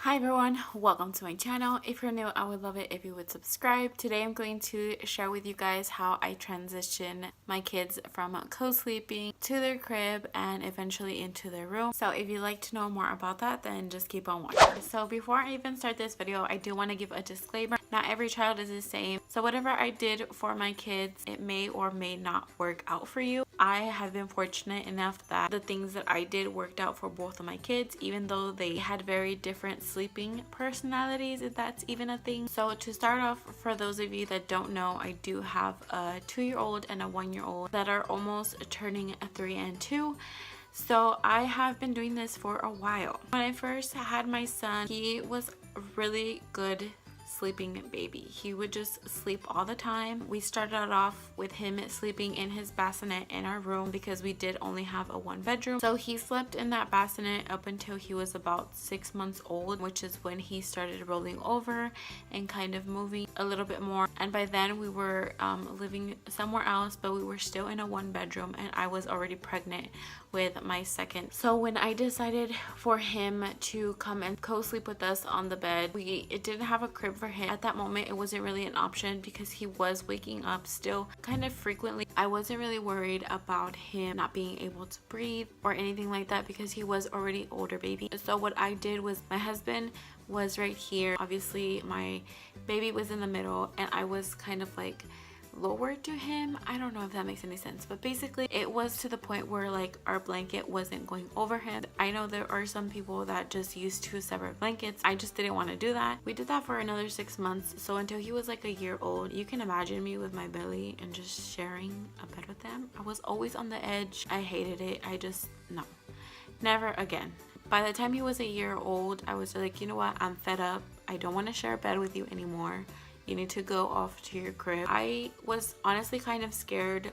Hi everyone, welcome to my channel. If you're new, I would love it if you would subscribe. Today I'm going to share with you guys how I transition my kids from co-sleeping to their crib and eventually into their room. So if you'd like to know more about that, then just keep on watching. So before I even start this video, I do want to give a disclaimer. Not every child is the same. So whatever I did for my kids, it may or may not work out for you. I have been fortunate enough that the things that I did worked out for both of my kids, even though they had very different sleeping personalities, if that's even a thing. So to start off, for those of you that don't know, I do have a 2-year-old and a 1-year-old that are almost turning a 3 and 2. So I have been doing this for a while. When I first had my son, he was a really good sleeping baby. He would just sleep all the time. We started off with him sleeping in his bassinet in our room because we did only have a 1-bedroom. So he slept in that bassinet up until he was about 6 months old, which is when he started rolling over and kind of moving a little bit more. And by then we were living somewhere else, but we were still in a 1-bedroom, and I was already pregnant with my second. So when I decided for him to come and co-sleep with us on the bed, it didn't have a crib for him. At that moment, it wasn't really an option because he was waking up still kind of frequently. I wasn't really worried about him not being able to breathe or anything like that because he was already older baby. So what I did was, my husband was right here. Obviously, my baby was in the middle and I was kind of like lower to him. I don't know if that makes any sense, but basically it was to the point where like our blanket wasn't going over him. I know there are some people that just use 2 separate blankets. I just didn't want to do that. We did that for another 6 months, so until he was like a year old. You can imagine me with my belly and just sharing a bed with them. I was always on the edge. I hated it. No, never again. By the time he was a year old, I was like, you know what, I'm fed up. I don't want to share a bed with you anymore. You need to go off to your crib. I was honestly kind of scared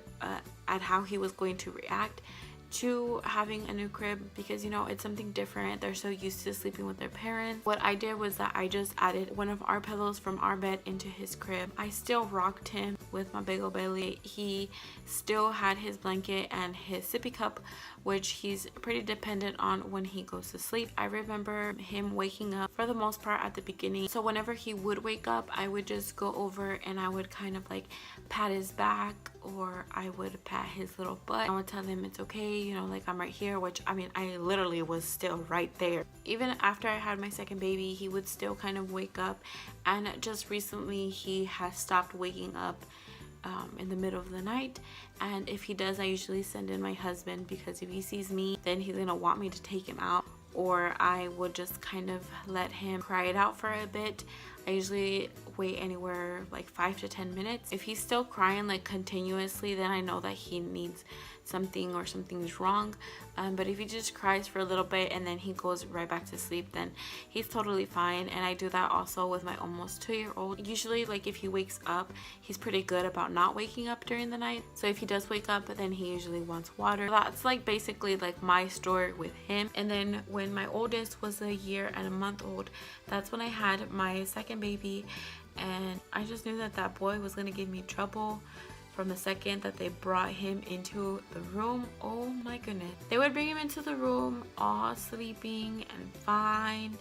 at how he was going to react to having a new crib because, you know, it's something different. They're so used to sleeping with their parents. What I did was that I just added one of our pillows from our bed into his crib. I still rocked him with my big old belly. He still had his blanket and his sippy cup, which he's pretty dependent on when he goes to sleep. I remember him waking up for the most part at the beginning. So whenever he would wake up, I would just go over and I would kind of like pat his back, or I would pat his little butt. I would tell him it's okay, you know, like I'm right here, which I mean, I literally was still right there. Even after I had my second baby, he would still kind of wake up, and just recently he has stopped waking up in the middle of the night. And if he does, I usually send in my husband because if he sees me, then he's gonna want me to take him out, or I would just kind of let him cry it out for a bit. I usually wait anywhere like 5 to 10 minutes. If he's still crying like continuously, then I know that he needs something or something's wrong. But if he just cries for a little bit and then he goes right back to sleep, then he's totally fine. And I do that also with my almost 2-year-old. Usually, like if he wakes up, he's pretty good about not waking up during the night. So if he does wake up, then he usually wants water. That's like basically like my story with him. And then when my oldest was a year and a month old, that's when I had my second baby, and I just knew that that boy was gonna give me trouble from the second that they brought him into the room. Oh my goodness. They would bring him into the room all sleeping and fine,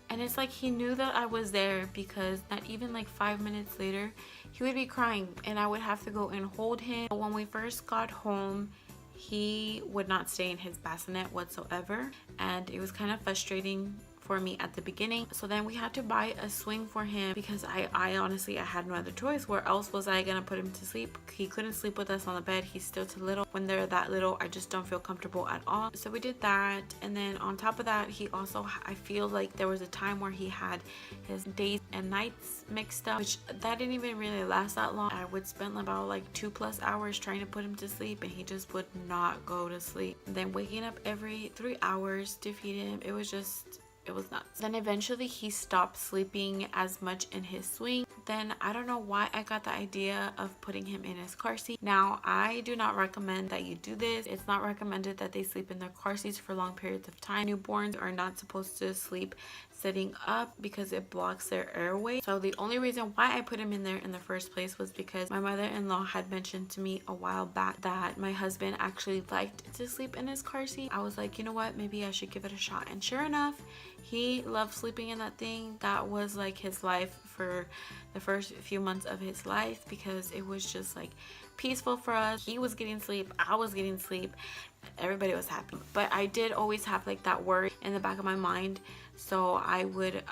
and it's like he knew that I was there because not even like 5 minutes later he would be crying and I would have to go and hold him. When we first got home, he would not stay in his bassinet whatsoever, and it was kind of frustrating for me at the beginning. So then we had to buy a swing for him because I honestly had no other choice. Where else was I gonna put him to sleep? He couldn't sleep with us on the bed. He's still too little. When they're that little, I just don't feel comfortable at all. So we did that, and then on top of that, he also, I feel like there was a time where he had his days and nights mixed up, which that didn't even really last that long. I would spend about like 2+ hours trying to put him to sleep and he just would not go to sleep. And then waking up every 3 hours to feed him, it was nuts. Then eventually he stopped sleeping as much in his swing. Then I don't know why I got the idea of putting him in his car seat. Now, I do not recommend that you do this. It's not recommended that they sleep in their car seats for long periods of time. Newborns are not supposed to sleep sitting up because it blocks their airway. So the only reason why I put him in there in the first place was because my mother-in-law had mentioned to me a while back that my husband actually liked to sleep in his car seat. I was like, you know what, maybe I should give it a shot. And sure enough, he loved sleeping in that thing. That was like his life for the first few months of his life, because it was just like peaceful for us. He was getting sleep, I was getting sleep, everybody was happy. But I did always have like that worry in the back of my mind, so I would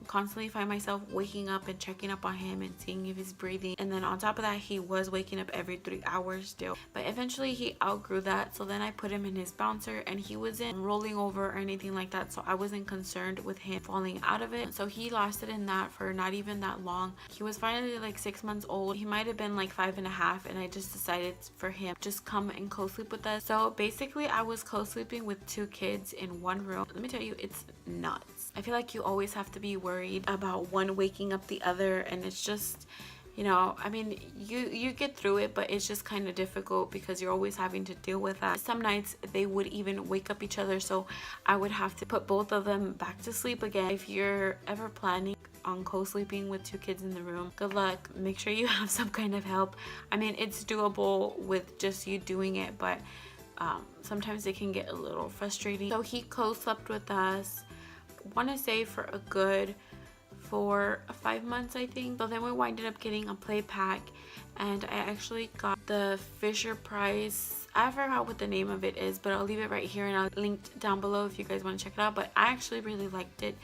constantly find myself waking up and checking up on him and seeing if he's breathing. And then on top of that, he was waking up every 3 hours still. But eventually he outgrew that, so then I put him in his bouncer, and he wasn't rolling over or anything like that, so I wasn't concerned with him falling out of it. So he lasted in that for not even that long. He was finally like 6 months old. He might have been like 5.5, and I just decided for him just come and co-sleep with us. So basically I was co-sleeping with 2 kids in one room. Let me tell you, it's nuts. I feel like you always have to be worried about one waking up the other, and it's just, you know, I mean, you get through it, but it's just kind of difficult because you're always having to deal with that. Some nights they would even wake up each other, so I would have to put both of them back to sleep again. If you're ever planning on co-sleeping with 2 kids in the room, good luck. Make sure you have some kind of help. I mean, it's doable with just you doing it, but sometimes it can get a little frustrating. So he co-slept with us, want to say for a good 5 months, I think. So then we winded up getting a play pack, and I actually got the Fisher Price. I forgot what the name of it is, but I'll leave it right here and I'll link down below if you guys want to check it out. But I actually really liked it.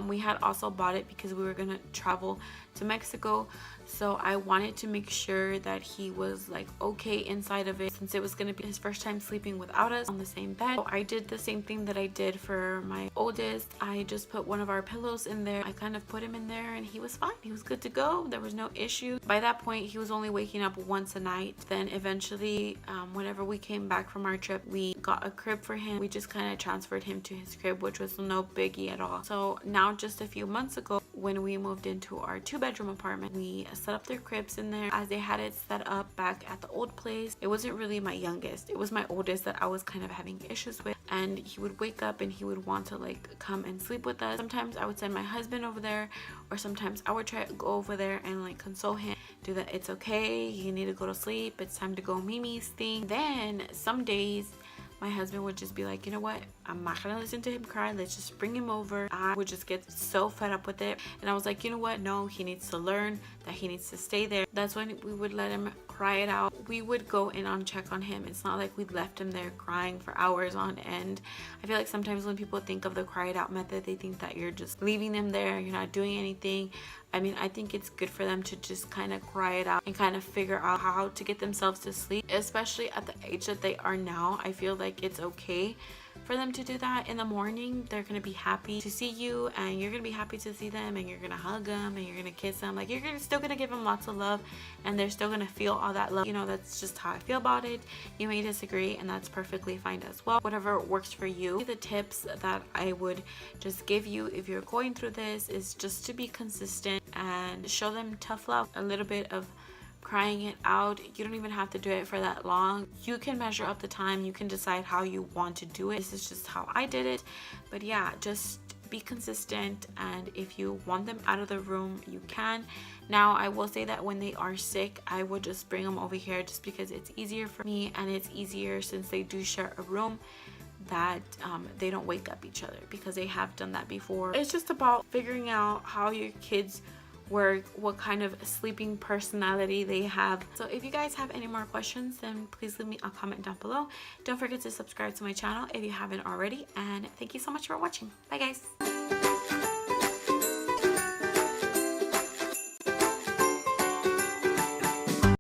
We had also bought it because we were gonna travel to Mexico, so I wanted to make sure that he was like okay inside of it, since it was gonna be his first time sleeping without us on the same bed. So I did the same thing that I did for my oldest. I just put one of our pillows in there. I kind of put him in there and he was fine. He was good to go. There was no issue. By that point, he was only waking up once a night. Then eventually, whenever we came back from our trip, we got a crib for him. We just kind of transferred him to his crib, which was no biggie at all. So now, just a few months ago, when we moved into our 2-bedroom apartment, we set up their cribs in there as they had it set up back at the old place. It wasn't really my youngest, it was my oldest that I was kind of having issues with, and he would wake up and he would want to like come and sleep with us. Sometimes I would send my husband over there, or sometimes I would try to go over there and like console him, do that it's okay, you need to go to sleep, it's time to go Mimi's thing. Then some days my husband would just be like, you know what, I'm not gonna listen to him cry, let's just bring him over. I would just get so fed up with it, and I was like, you know what, no, he needs to learn that he needs to stay there. That's when we would let him cry it out. We would go in on check on him. It's not like we left him there crying for hours on end. I feel like sometimes when people think of the cry it out method, they think that you're just leaving them there, you're not doing anything. I mean, I think it's good for them to just kind of cry it out and kind of figure out how to get themselves to sleep, especially at the age that they are now. I feel like it's okay for them to do that. In the morning, they're gonna be happy to see you, and you're gonna be happy to see them, and you're gonna hug them and you're gonna kiss them. Like, still gonna give them lots of love, and they're still gonna feel all that love. You know, that's just how I feel about it. You may disagree, and that's perfectly fine as well. Whatever works for you. The tips that I would just give you if you're going through this is just to be consistent and show them tough love. A little bit of crying it out. You don't even have to do it for that long. You can measure up the time. You can decide how you want to do it. This is just how I did it. But yeah, just be consistent, and if you want them out of the room, you can. Now, I will say that when they are sick, I would just bring them over here just because it's easier for me, and it's easier since they do share a room, that they don't wake up each other, because they have done that before. It's just about figuring out how your kids work, what kind of sleeping personality they have. So if you guys have any more questions, then please leave me a comment down below. Don't forget to subscribe to my channel if you haven't already, and thank you so much for watching. Bye guys.